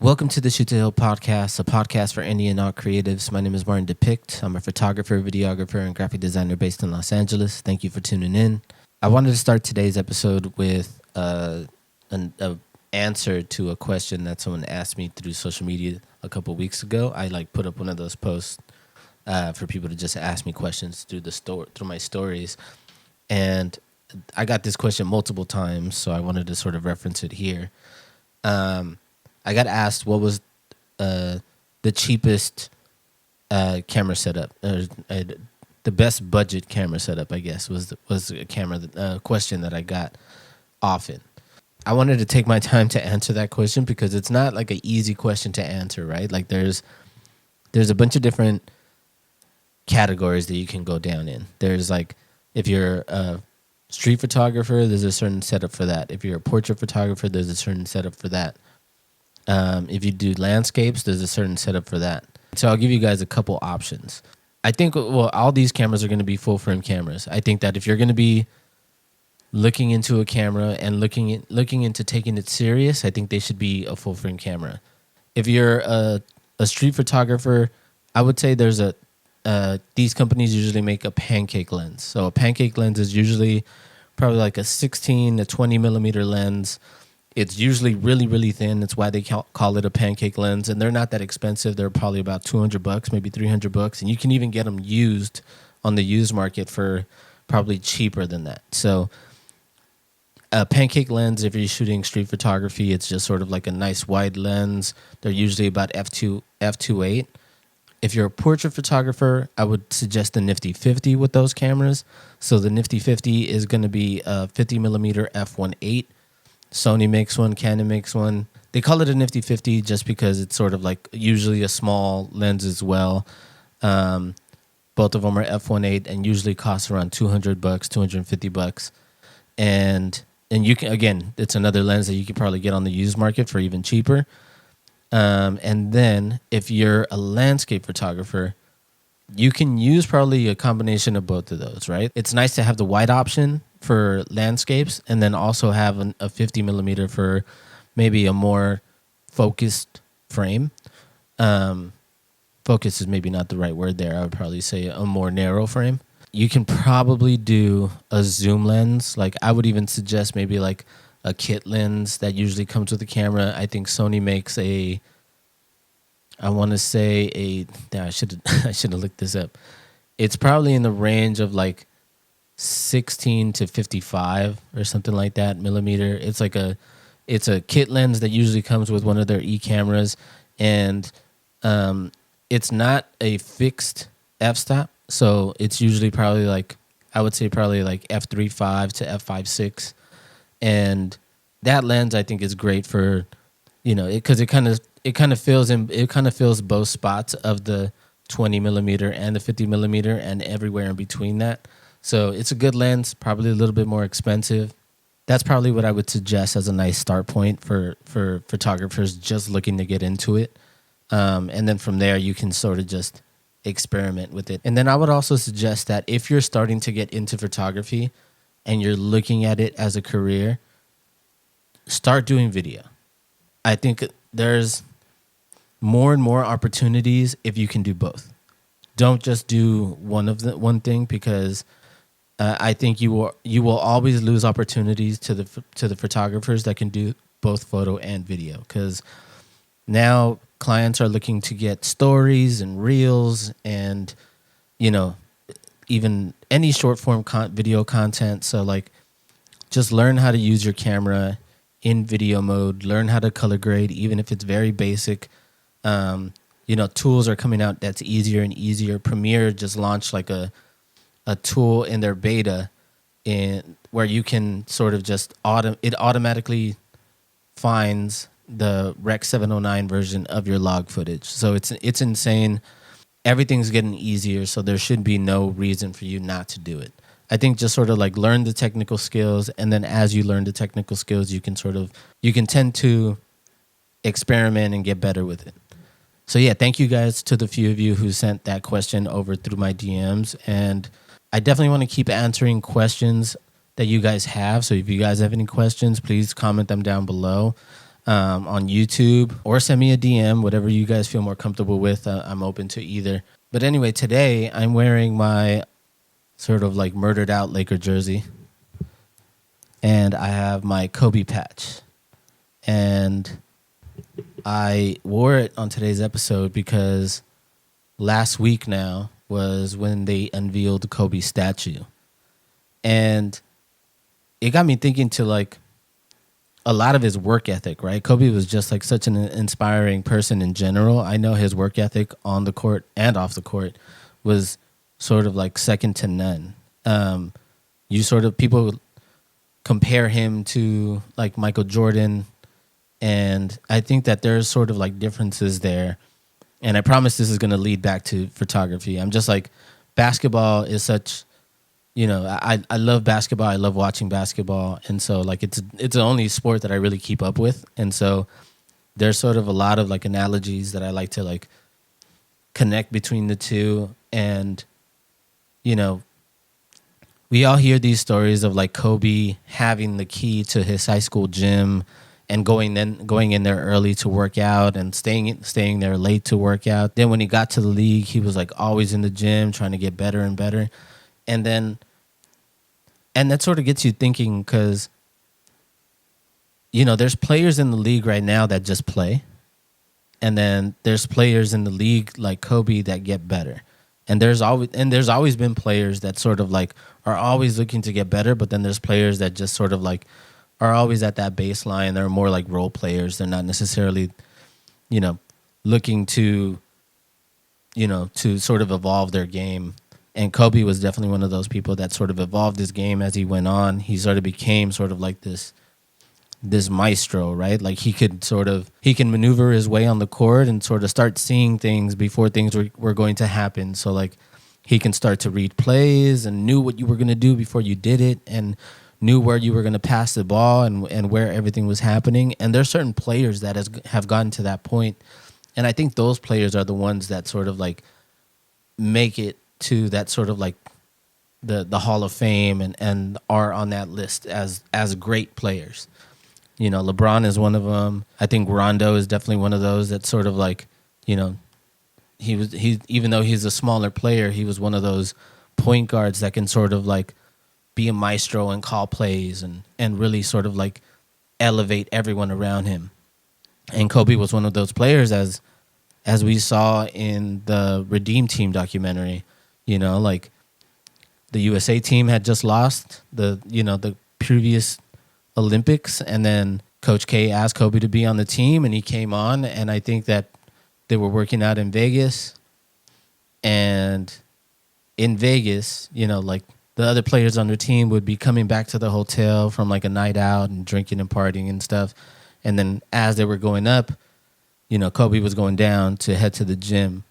Welcome to the Shoot to Hill podcast, a podcast for indie and not creatives. My name is Martin Depict. I'm a photographer, videographer, and graphic designer based in Los Angeles. Thank you for tuning in. I wanted to start today's episode with an answer to a question that someone asked me through social media a couple weeks ago. I put up one of those posts for people to just ask me questions through my stories, and I got this question multiple times, so I wanted to sort of reference it here. I got asked what was the cheapest camera setup, the best budget camera setup, I guess, was a question that I got often. I wanted to take my time to answer that question because it's not like an easy question to answer, right? Like there's a bunch of different categories that you can go down in. There's like, if you're a street photographer, there's a certain setup for that. If you're a portrait photographer, there's a certain setup for that. If you do landscapes, there's a certain setup for that. So I'll give you guys a couple options. I think, all these cameras are going to be full frame cameras. I think that if you're going to be looking into a camera and looking into taking it serious, I think they should be a full frame camera. If you're a street photographer, I would say there's these companies usually make a pancake lens. So a pancake lens is usually probably like a 16 to 20 millimeter lens. It's usually really, really thin. That's why they call it a pancake lens. And they're not that expensive. They're probably about $200, maybe $300. And you can even get them used on the used market for probably cheaper than that. So a pancake lens, if you're shooting street photography, it's just sort of like a nice wide lens. They're usually about f2.8. If you're a portrait photographer, I would suggest the Nifty 50 with those cameras. So the Nifty 50 is going to be a 50 millimeter f1.8. Sony makes one, Canon makes one. They call it a Nifty 50 just because it's sort of like usually a small lens as well. Both of them are f1.8 and usually cost around $200, $250. And you can, again, it's another lens that you could probably get on the used market for even cheaper. And then if you're a landscape photographer, you can use probably a combination of both of those, right? It's nice to have the wide option for landscapes and then also have a 50 millimeter for maybe a more focused frame. Focus is maybe not the right word there. I would probably say a more narrow frame. You can probably do a zoom lens. Like I would even suggest maybe like a kit lens that usually comes with the camera. I think Sony makes I should have looked this up. It's probably in the range of like 16 to 55 or something like that millimeter. It's a kit lens that usually comes with one of their e-cameras, and it's not a fixed f-stop. So it's usually probably like, I would say probably like f3.5 to f5.6. And that lens I think is great for, because it kind of fills both spots of the 20 millimeter and the 50 millimeter and everywhere in between that. So it's a good lens, probably a little bit more expensive. That's probably what I would suggest as a nice start point for photographers just looking to get into it. And then from there, you can sort of just experiment with it. And then I would also suggest that if you're starting to get into photography and you're looking at it as a career, start doing video. I think there's more and more opportunities if you can do both. Don't just do one thing, because I think you will always lose opportunities to the photographers that can do both photo and video, because now clients are looking to get stories and reels and even any short form video content. So like just learn how to use your camera in video mode, learn how to color grade, even if it's very basic. Tools are coming out that's easier and easier. Premiere just launched like a tool in their beta where you can sort of just it automatically finds the Rec 709 version of your log footage. So it's insane. Everything's getting easier, so there should be no reason for you not to do it. I think just sort of like learn the technical skills, and then as you learn the technical skills, you can tend to experiment and get better with it. So yeah, thank you guys to the few of you who sent that question over through my DMs, and I definitely want to keep answering questions that you guys have. So if you guys have any questions, please comment them down below. on YouTube, or send me a DM, whatever you guys feel more comfortable with. I'm open to either. But anyway, today I'm wearing my sort of like murdered out Laker jersey, and I have my Kobe patch. And I wore it on today's episode because last week now was when they unveiled the Kobe statue. And it got me thinking to like a lot of his work ethic, right? Kobe was just like such an inspiring person in general. I know his work ethic on the court and off the court was sort of like second to none. People compare him to like Michael Jordan, and I think that there's sort of like differences there. And I promise this is going to lead back to photography. I'm just like, basketball is such, I love basketball. I love watching basketball. And so like, it's the only sport that I really keep up with. And so there's sort of a lot of like analogies that I like to like connect between the two. And, we all hear these stories of like Kobe having the key to his high school gym and going in there early to work out and staying there late to work out. Then when he got to the league, he was like always in the gym trying to get better and better. And that sort of gets you thinking, because there's players in the league right now that just play, and then there's players in the league like Kobe that get better. And there's always been players that sort of like are always looking to get better, but then there's players that just sort of like are always at that baseline. They're more like role players. They're not necessarily, looking to sort of evolve their game. And Kobe was definitely one of those people that sort of evolved his game as he went on. He sort of became sort of like this maestro, right? Like he can maneuver his way on the court and sort of start seeing things before things were going to happen. So like he can start to read plays and knew what you were going to do before you did it, and knew where you were going to pass the ball and where everything was happening. And there's certain players that have gotten to that point. And I think those players are the ones that sort of like make it to that sort of like the Hall of Fame and are on that list as great players. LeBron is one of them. I think Rondo is definitely one of those that sort of like, he even though he's a smaller player, he was one of those point guards that can sort of like be a maestro and call plays and really sort of like elevate everyone around him. And Kobe was one of those players, as we saw in the Redeem Team documentary. Like the USA team had just lost the previous Olympics, and then Coach K asked Kobe to be on the team, and he came on. And I think that they were working out in Vegas, and in Vegas, like the other players on their team would be coming back to the hotel from like a night out and drinking and partying and stuff. And then as they were going up, Kobe was going down to head to the gym.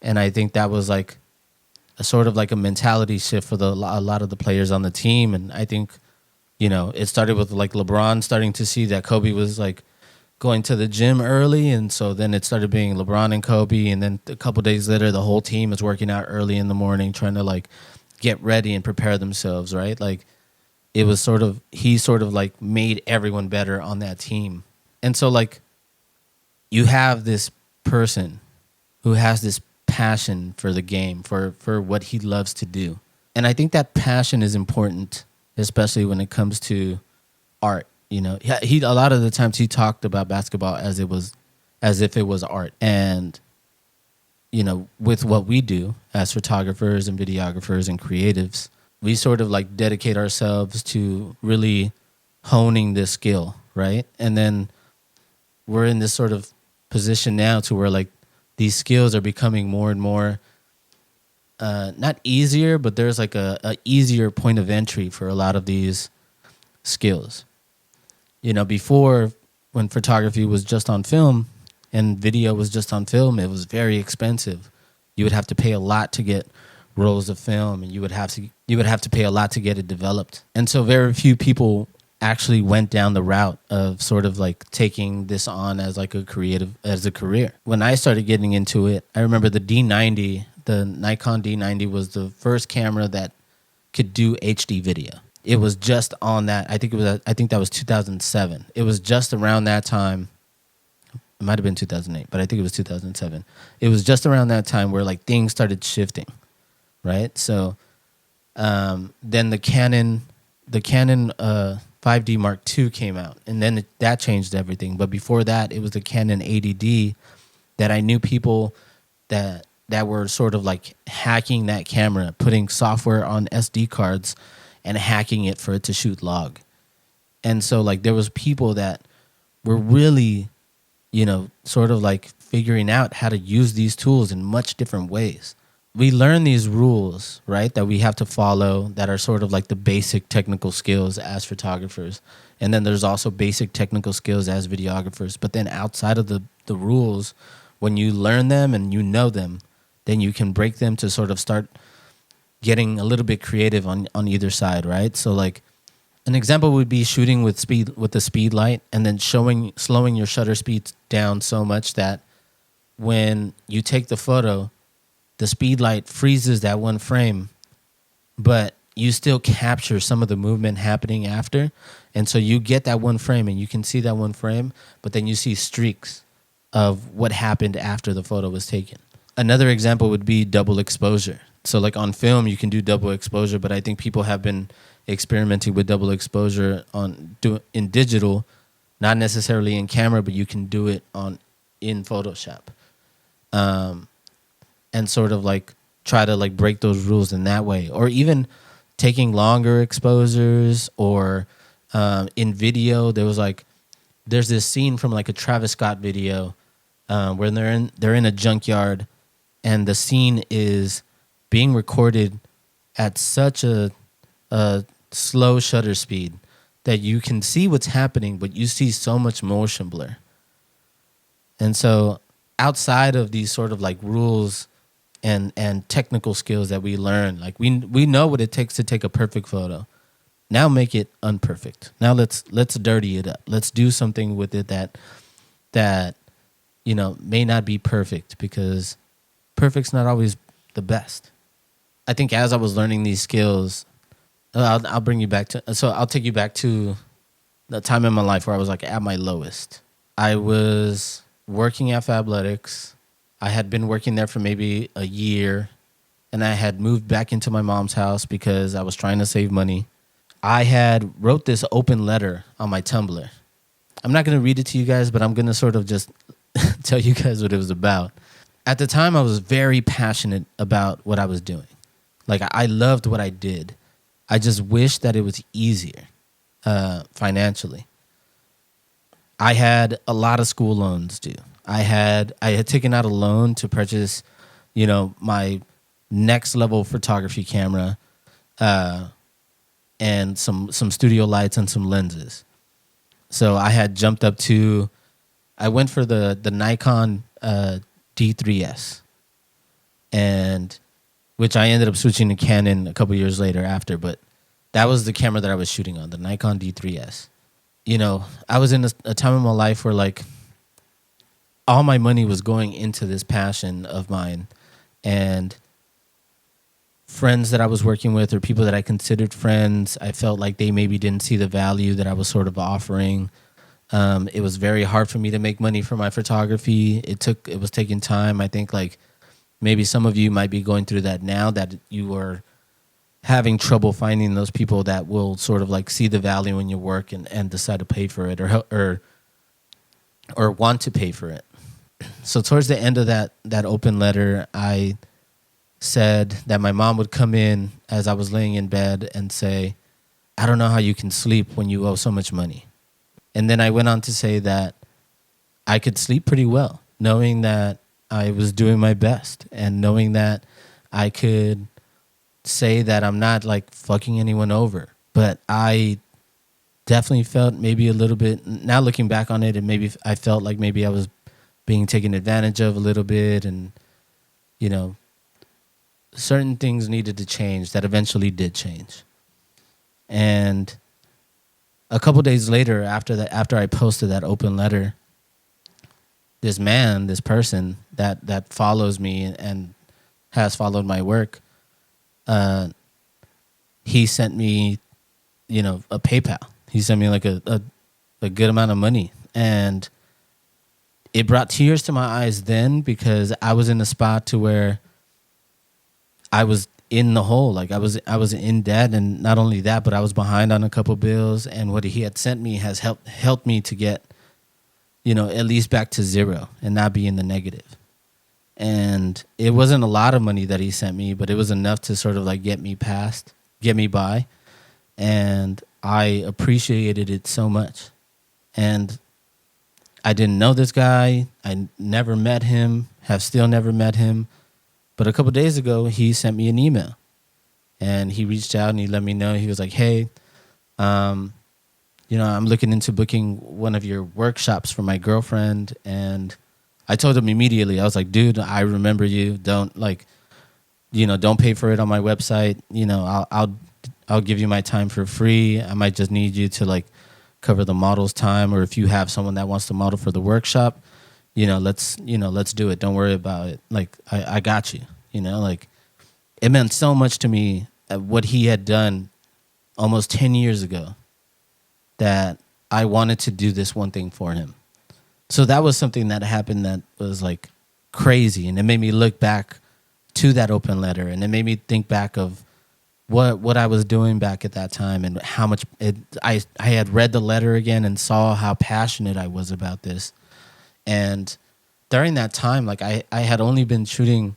And I think that was like a sort of like a mentality shift for a lot of the players on the team. And I think, it started with like LeBron starting to see that Kobe was like going to the gym early. And so then it started being LeBron and Kobe. And then a couple days later, the whole team is working out early in the morning, trying to like get ready and prepare themselves, right? Like it was he sort of like made everyone better on that team. And so like you have this person who has this passion for the game, for what he loves to do. And I think that passion is important, especially when it comes to art. He a lot of the times he talked about basketball as if it was art. And with what we do as photographers and videographers and creatives, we sort of like dedicate ourselves to really honing this skill, right? And then we're in this sort of position now to where like these skills are becoming more and more not easier, but there's like a easier point of entry for a lot of these skills. Before, when photography was just on film and video was just on film, it was very expensive. You would have to pay a lot to get rolls of film, and you would have to pay a lot to get it developed. And so very few people actually went down the route of sort of like taking this on as like a career. When I started getting into it, I remember the Nikon D90 was the first camera that could do HD video. It was just on that. I think that was 2007. It was just around that time It might have been 2008, but I think it was 2007. It was just around that time where like things started shifting, right? So then the Canon 5D Mark II came out, and then that changed everything. But before that, it was the Canon 80D that I knew people that were sort of like hacking that camera, putting software on SD cards and hacking it for it to shoot log. And so like there was people that were really, sort of like figuring out how to use these tools in much different ways. We learn these rules, right, that we have to follow that are sort of like the basic technical skills as photographers. And then there's also basic technical skills as videographers. But then outside of the rules, when you learn them and you know them, then you can break them to sort of start getting a little bit creative on either side, right? So like an example would be shooting with the speed light and then slowing your shutter speed down so much that when you take the photo, the speed light freezes that one frame, but you still capture some of the movement happening after. And so you get that one frame and you can see that one frame, but then you see streaks of what happened after the photo was taken. Another example would be double exposure. So like on film, you can do double exposure, but I think people have been experimenting with double exposure in digital, not necessarily in camera, but you can do it in Photoshop. And sort of like try to like break those rules in that way, or even taking longer exposures, or in video there's this scene from like a Travis Scott video where they're in a junkyard, and the scene is being recorded at such a slow shutter speed that you can see what's happening, but you see so much motion blur. And so outside of these sort of like rules and technical skills that we learn, like we know what it takes to take a perfect photo. Now make it unperfect. Now let's dirty it up. Let's do something with it that may not be perfect, because perfect's not always the best. I think as I was learning these skills, I'll bring you back to. So I'll take you back to the time in my life where I was like at my lowest. I was working at Fabletics. I had been working there for maybe a year, and I had moved back into my mom's house because I was trying to save money. I had wrote this open letter on my Tumblr. I'm not going to read it to you guys, but I'm going to sort of just tell you guys what it was about. At the time, I was very passionate about what I was doing. Like, I loved what I did. I just wished that it was easier financially. I had a lot of school loans due. I had taken out a loan to purchase, my next level photography camera, and some studio lights and some lenses. So I had jumped up to, I went for the Nikon D3S, and which I ended up switching to Canon a couple years later after, but that was the camera that I was shooting on, the Nikon D3S. I was in a time in my life where like all my money was going into this passion of mine, and friends that I was working with or people that I considered friends, I felt like they maybe didn't see the value that I was sort of offering. It was very hard for me to make money from my photography. It was taking time. I think like maybe some of you might be going through that now, that you are having trouble finding those people that will sort of like see the value in your work and decide to pay for it or want to pay for it. So towards the end of that open letter, I said that my mom would come in as I was laying in bed and say, "I don't know how you can sleep when you owe so much money." And then I went on to say that I could sleep pretty well, knowing that I was doing my best and knowing that I could say that I'm not like fucking anyone over. But I definitely felt maybe a little bit, now looking back on it, and maybe I felt like maybe I was being taken advantage of a little bit, and certain things needed to change that eventually did change. And a couple days later, after I posted that open letter, this person that follows me and has followed my work, he sent me, a PayPal. He sent me like a good amount of money, and it brought tears to my eyes then, because I was in a spot to where I was in the hole. Like I was in debt, and not only that, but I was behind on a couple bills, and what he had sent me has helped me to get, at least back to zero and not be in the negative. And it wasn't a lot of money that he sent me, but it was enough to sort of like get me by. And I appreciated it so much. And I didn't know this guy. I never met him, have still never met him. But a couple of days ago, he sent me an email. And he reached out and he let me know. He was like, hey, I'm looking into booking one of your workshops for my girlfriend. And I told him immediately, I was like, dude, I remember you. Don't don't pay for it on my website. I'll give you my time for free. I might just need you to like cover the model's time, or if you have someone that wants to model for the workshop, let's do it. Don't worry about it. Like I got you. Like it meant so much to me what he had done almost 10 years ago, that I wanted to do this one thing for him. So that was something that happened that was like crazy, and it made me look back to that open letter, and it made me think back of what I was doing back at that time, and how much I had read the letter again and saw how passionate I was about this. And during that time, like I had only been shooting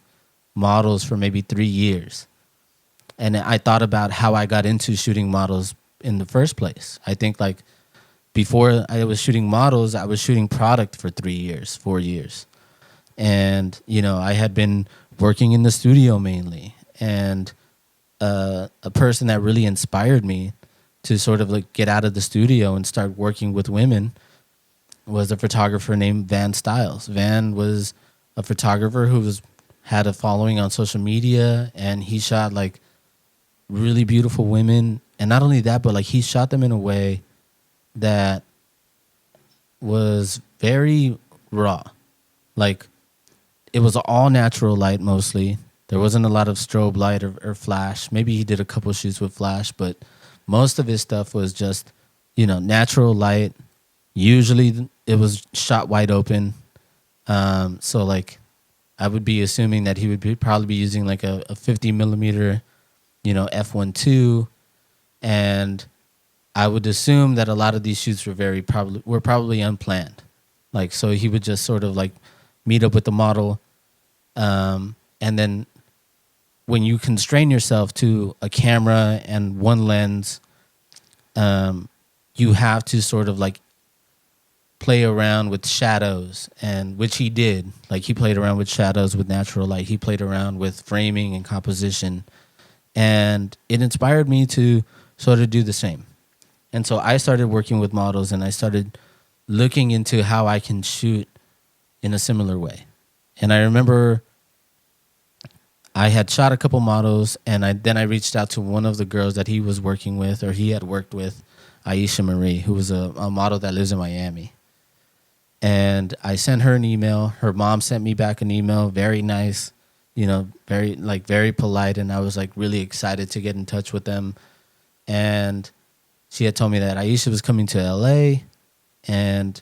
models for maybe 3 years. And I thought about how I got into shooting models in the first place. I think like before I was shooting models, I was shooting product for 3 years, 4 years. And, I had been working in the studio mainly. And a person that really inspired me to sort of like get out of the studio and start working with women was a photographer named Van Styles. Van was a photographer who had a following on social media, and he shot like really beautiful women. And not only that, but like he shot them in a way that was very raw. Like it was all natural light mostly. There wasn't a lot of strobe light or flash. Maybe he did a couple shoots with flash, but most of his stuff was just, natural light. Usually it was shot wide open. So like I would be assuming that he would probably be using like a 50 millimeter, f1.2. And I would assume that a lot of these shoots were probably unplanned. Like, so he would just sort of like meet up with the model. And then when you constrain yourself to a camera and one lens, you have to sort of like play around with shadows, and which he did. Like he played around with shadows with natural light. He played around with framing and composition, and it inspired me to sort of do the same. And so I started working with models, and I started looking into how I can shoot in a similar way. And I remember I had shot a couple models, and then I reached out to one of the girls that he was working with, or he had worked with, Aisha Marie, who was a model that lives in Miami. And I sent her an email. Her mom sent me back an email, very nice, very polite. And I was like really excited to get in touch with them. And she had told me that Aisha was coming to LA, and,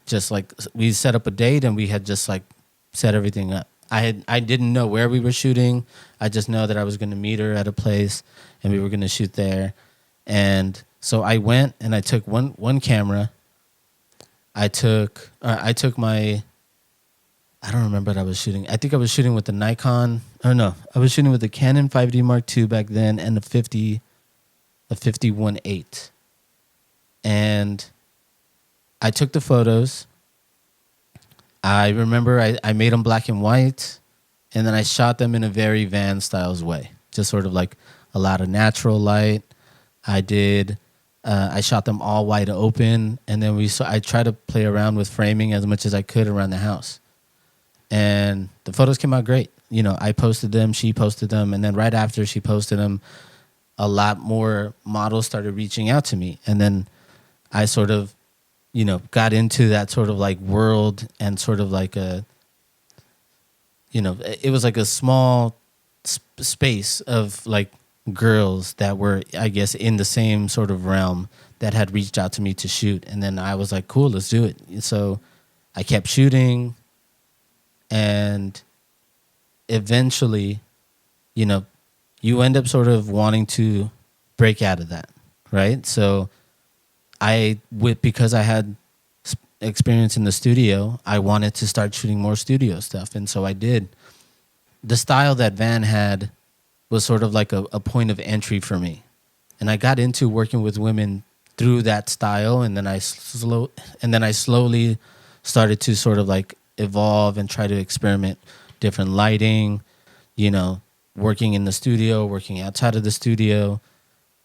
just like we set up a date, and we had just like set everything up. I didn't know where we were shooting. I just know that I was going to meet her at a place, and we were going to shoot there. And so I went and I took one camera. I took my, I don't remember what I was shooting. I think I was shooting with the Nikon. Oh no, I was shooting with the Canon 5D Mark II back then, and a 51.8. And I took the photos. I remember I made them black and white, and then I shot them in a very Van Styles way, just sort of like a lot of natural light. I shot them all wide open, and then I tried to play around with framing as much as I could around the house. And the photos came out great. I posted them, she posted them, and then right after she posted them, a lot more models started reaching out to me. And then I sort of, got into that sort of like world, and sort of like it was like a small space of like girls that were, I guess, in the same sort of realm that had reached out to me to shoot. And then I was like, cool, let's do it. So I kept shooting, and eventually, you know, you end up sort of wanting to break out of that, right? So because I had experience in the studio, I wanted to start shooting more studio stuff, and so I did. The style that Van had was sort of like a point of entry for me, and I got into working with women through that style, and then I slowly started to sort of like evolve and try to experiment different lighting, you know, working in the studio, working outside of the studio.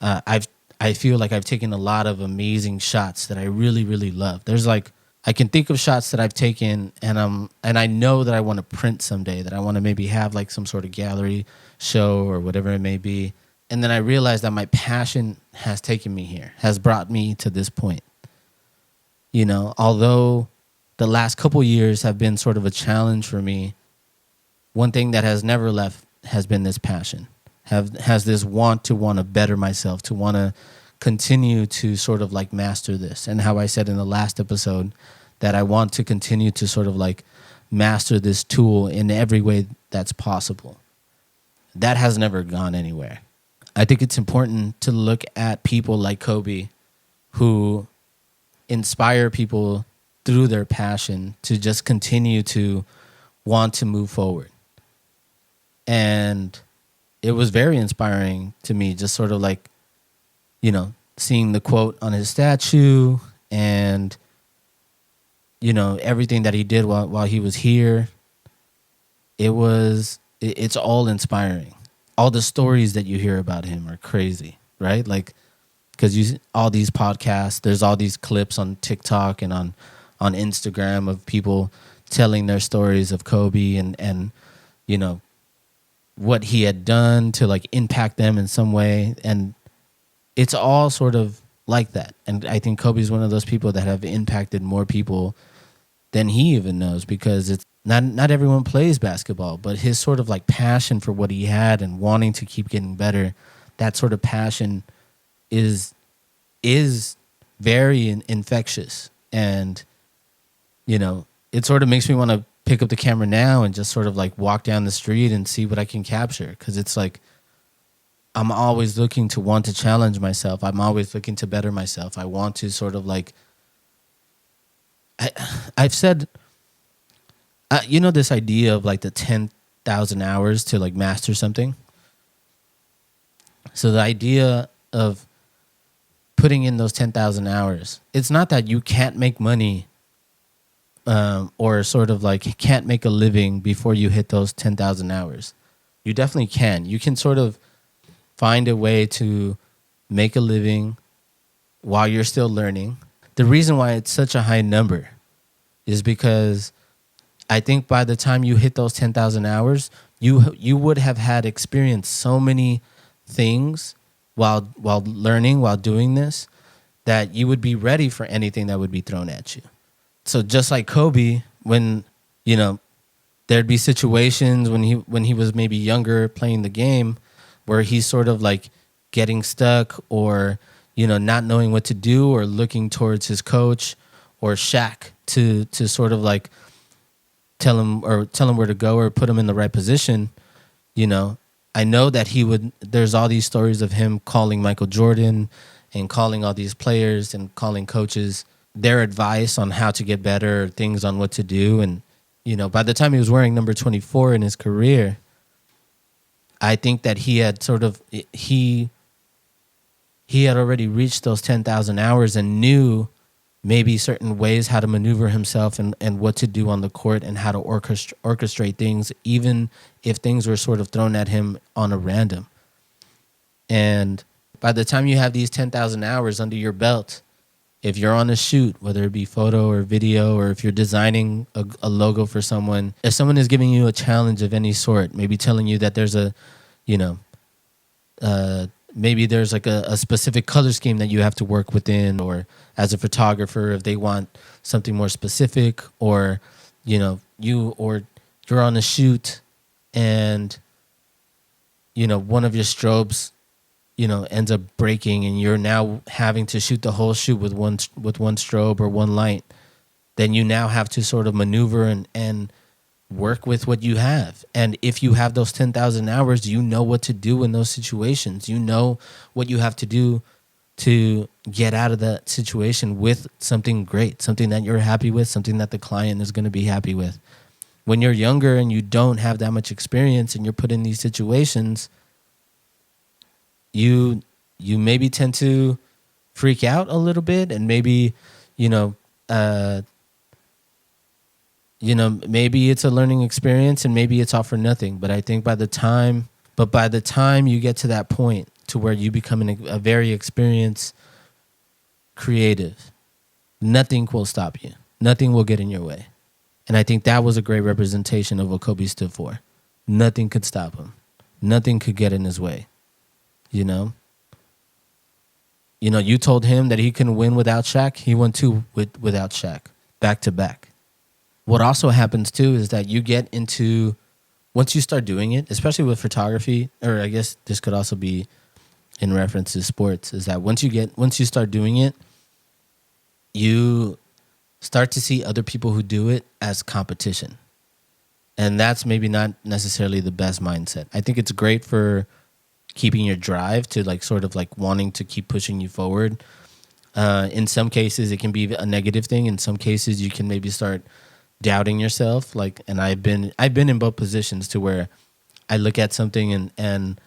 I feel like I've taken a lot of amazing shots that I really, really love. There's like, I can think of shots that I've taken, and I know that I want to print someday, that I want to maybe have like some sort of gallery show or whatever it may be. And then I realized that my passion has taken me here, has brought me to this point. You know, although the last couple years have been sort of a challenge for me, one thing that has never left has been this passion. Has this want to better myself, to want to continue to sort of like master this. And how I said in the last episode that I want to continue to sort of like master this tool in every way that's possible. That has never gone anywhere. I think it's important to look at people like Kobe who inspire people through their passion to just continue to want to move forward. And it was very inspiring to me, just sort of like, you know, seeing the quote on his statue and, you know, everything that he did while he was here. It's all inspiring. All the stories that you hear about him are crazy, right? Like, because all these podcasts, there's all these clips on TikTok and on Instagram of people telling their stories of Kobe and you know, what he had done to like impact them in some way. And it's all sort of like that. And I think Kobe's one of those people that have impacted more people than he even knows, because it's not everyone plays basketball, but his sort of like passion for what he had and wanting to keep getting better, that sort of passion is very infectious. And, you know, it sort of makes me want to pick up the camera now and just sort of like walk down the street and see what I can capture. Because it's like, I'm always looking to want to challenge myself. I'm always looking to better myself. I want to sort of like, I've said, you know, this idea of like the 10,000 hours to like master something. So the idea of putting in those 10,000 hours, it's not that you can't make money or sort of like can't make a living before you hit those 10,000 hours. You definitely can. You can sort of find a way to make a living while you're still learning. The reason why it's such a high number is because I think by the time you hit those 10,000 hours, you would have had experienced so many things while learning, while doing this, that you would be ready for anything that would be thrown at you. So just like Kobe, when, you know, there'd be situations when he was maybe younger playing the game where he's sort of like getting stuck or, you know, not knowing what to do or looking towards his coach or Shaq to sort of like tell him where to go or put him in the right position. You know, I know that there's all these stories of him calling Michael Jordan and calling all these players and calling coaches their advice on how to get better, things on what to do. And, you know, by the time he was wearing number 24 in his career, I think that he had already reached those 10,000 hours and knew maybe certain ways how to maneuver himself and what to do on the court and how to orchestrate things, even if things were sort of thrown at him on a random. And by the time you have these 10,000 hours under your belt, if you're on a shoot, whether it be photo or video, or if you're designing a logo for someone, if someone is giving you a challenge of any sort, maybe telling you that there's maybe there's like a specific color scheme that you have to work within, or as a photographer, if they want something more specific, or, you know, you're on a shoot and, you know, one of your strobes, you know, ends up breaking and you're now having to shoot the whole shoot with one strobe or one light. then you now have to sort of maneuver and work with what you have. And if you have those 10,000 hours, you know what to do in those situations. You know what you have to do to get out of that situation with something great, something that you're happy with, something that the client is going to be happy with. When you're younger and you don't have that much experience and you're put in these situations, you maybe tend to freak out a little bit, and maybe, maybe it's a learning experience and maybe it's all for nothing. But I think by the time you get to that point to where you become a very experienced creative, nothing will stop you. Nothing will get in your way. And I think that was a great representation of what Kobe stood for. Nothing could stop him. Nothing could get in his way. You told him that he couldn't win without Shaq. He won two without Shaq, back to back. What also happens too is that you get into, once you start doing it, especially with photography, or I guess this could also be in reference to sports, is that once you start doing it, you start to see other people who do it as competition. And that's maybe not necessarily the best mindset. I think it's great for keeping your drive to wanting to keep pushing you forward. In some cases, it can be a negative thing. In some cases, you can maybe start doubting yourself. And I've been in both positions to where I look at something and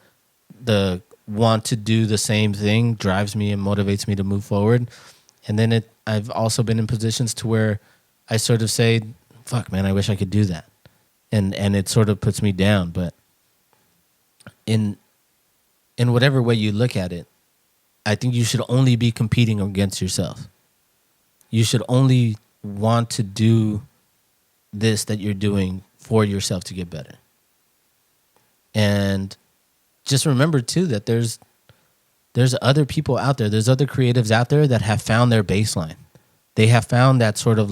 the want to do the same thing drives me and motivates me to move forward. And then I've also been in positions to where I sort of say, fuck, man, I wish I could do that. And it sort of puts me down. But in whatever way you look at it, I think you should only be competing against yourself. You should only want to do this that you're doing for yourself to get better. And just remember too that there's other people out there, there's other creatives out there that have found their baseline. They have found that sort of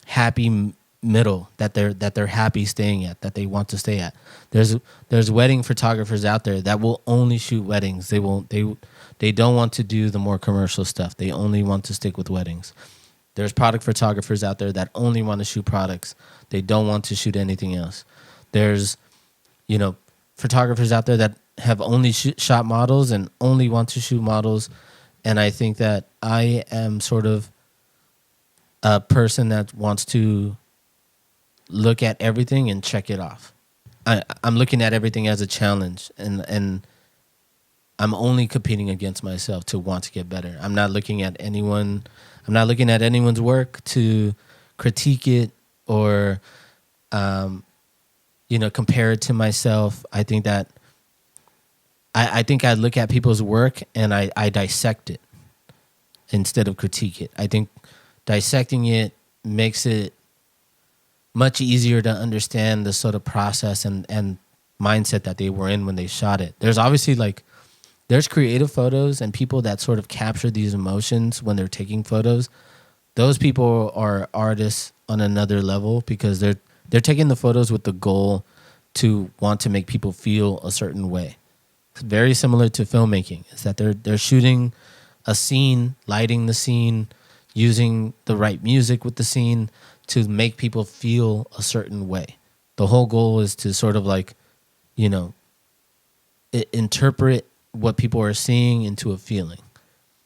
happy middle that they're happy staying at, that they want to stay at. There's wedding photographers out there that will only shoot weddings. They don't want to do the more commercial stuff. They only want to stick with weddings. There's product photographers out there that only want to shoot products. They don't want to shoot anything else. There's, photographers out there that have only shot models and only want to shoot models. And I think that I am sort of a person that wants to look at everything and check it off. I'm looking at everything as a challenge, and I'm only competing against myself to want to get better. I'm not looking at anyone's work to critique it or, compare it to myself. I think that I think I look at people's work and I dissect it instead of critique it. I think dissecting it makes it much easier to understand the sort of process and mindset that they were in when they shot it. There's obviously there's creative photos and people that sort of capture these emotions when they're taking photos. Those people are artists on another level because they're taking the photos with the goal to want to make people feel a certain way. It's very similar to filmmaking. Is that they're shooting a scene, lighting the scene, using the right music with the scene to make people feel a certain way. The whole goal is to sort of interpret what people are seeing into a feeling.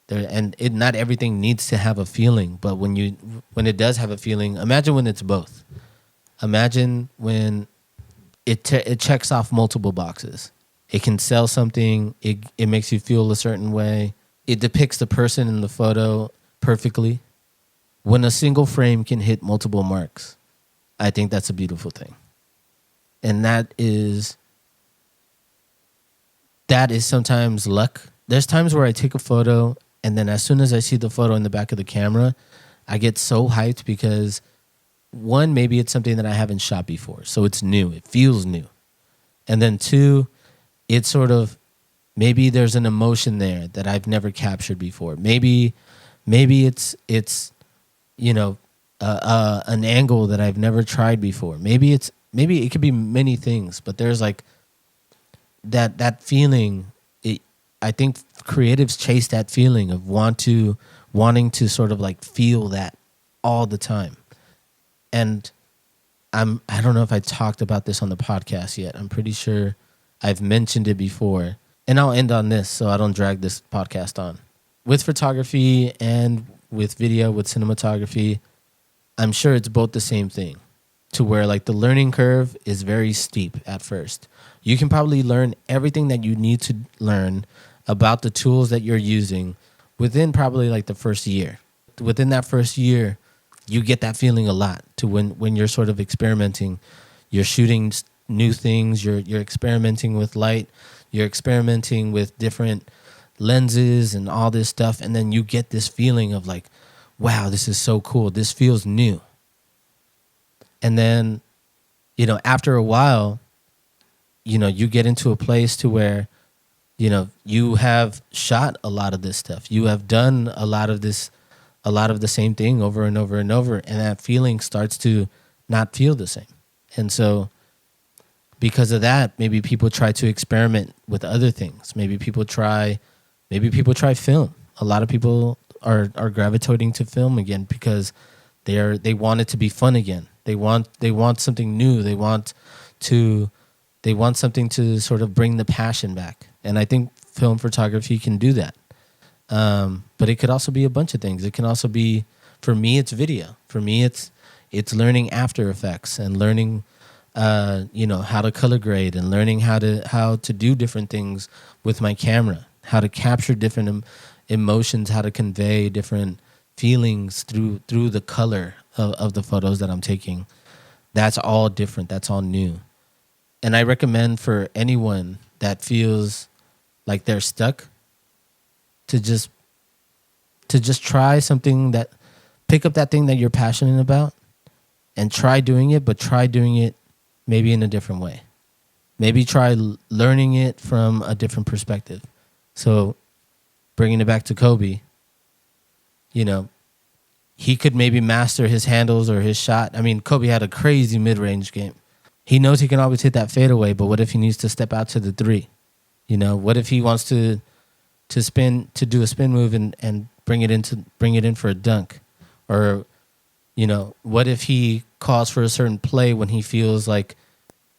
Not everything needs to have a feeling, but when it does have a feeling, imagine when it's both. Imagine when it checks off multiple boxes. It can sell something. It makes you feel a certain way. It depicts the person in the photo perfectly. When a single frame can hit multiple marks, I think that's a beautiful thing. And that is sometimes luck. There's times where I take a photo and then as soon as I see the photo in the back of the camera, I get so hyped because one, maybe it's something that I haven't shot before. So it's new. It feels new. And then two, it's sort of, maybe there's an emotion there that I've never captured before. Maybe it's an angle that I've never tried before. Maybe it could be many things, but there's that feeling. I think creatives chase that feeling of wanting to sort of feel that all the time. And I don't know if I talked about this on the podcast yet. I'm pretty sure I've mentioned it before. And I'll end on this so I don't drag this podcast on. With photography and with video, with cinematography, I'm sure it's both the same thing, to where like the learning curve is very steep at first. You can probably learn everything that you need to learn about the tools that you're using within probably like the first year. Within that first year, you get that feeling a lot to when you're sort of experimenting. You're shooting new things, you're experimenting with light, you're experimenting with different lenses and all this stuff, and then you get this feeling of like, wow, this is so cool. This feels new. And then, after a while, you get into a place to where, you have shot a lot of this stuff. You have done a lot of the same thing over and over and over, and that feeling starts to not feel the same. And so because of that, maybe people try to experiment with other things. Maybe people try film. A lot of people are gravitating to film again because they want it to be fun again. They want something new. They want something to sort of bring the passion back. And I think film photography can do that. But it could also be a bunch of things. It can also be, for me, it's video. For me, it's learning After Effects and learning, how to color grade and learning how to do different things with my camera, how to capture different emotions, how to convey different feelings through the color of the photos that I'm taking. That's all different. That's all new. And I recommend for anyone that feels like they're stuck to just try something, pick up that thing that you're passionate about and try doing it, but try doing it maybe in a different way. Maybe try learning it from a different perspective. So bringing it back to Kobe, he could maybe master his handles or his shot. I mean, Kobe had a crazy mid-range game. He knows he can always hit that fadeaway, but what if he needs to step out to the three? What if he wants to do a spin move and bring it in for a dunk? Or, what if he calls for a certain play when he feels like,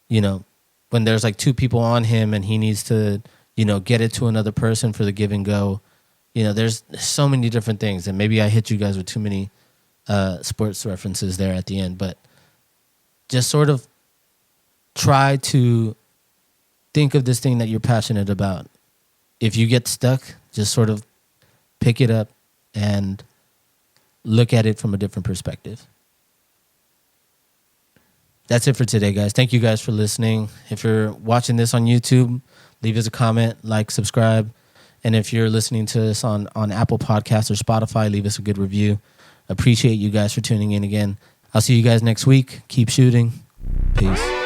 when there's like two people on him and he needs to, get it to another person for the give and go. There's so many different things, and maybe I hit you guys with too many sports references there at the end, but just sort of try to think of this thing that you're passionate about. If you get stuck, just sort of pick it up and look at it from a different perspective. That's it for today, guys. Thank you guys for listening. If you're watching this on YouTube, leave us a comment, like, subscribe. And if you're listening to us on Apple Podcasts or Spotify, leave us a good review. Appreciate you guys for tuning in again. I'll see you guys next week. Keep shooting. Peace.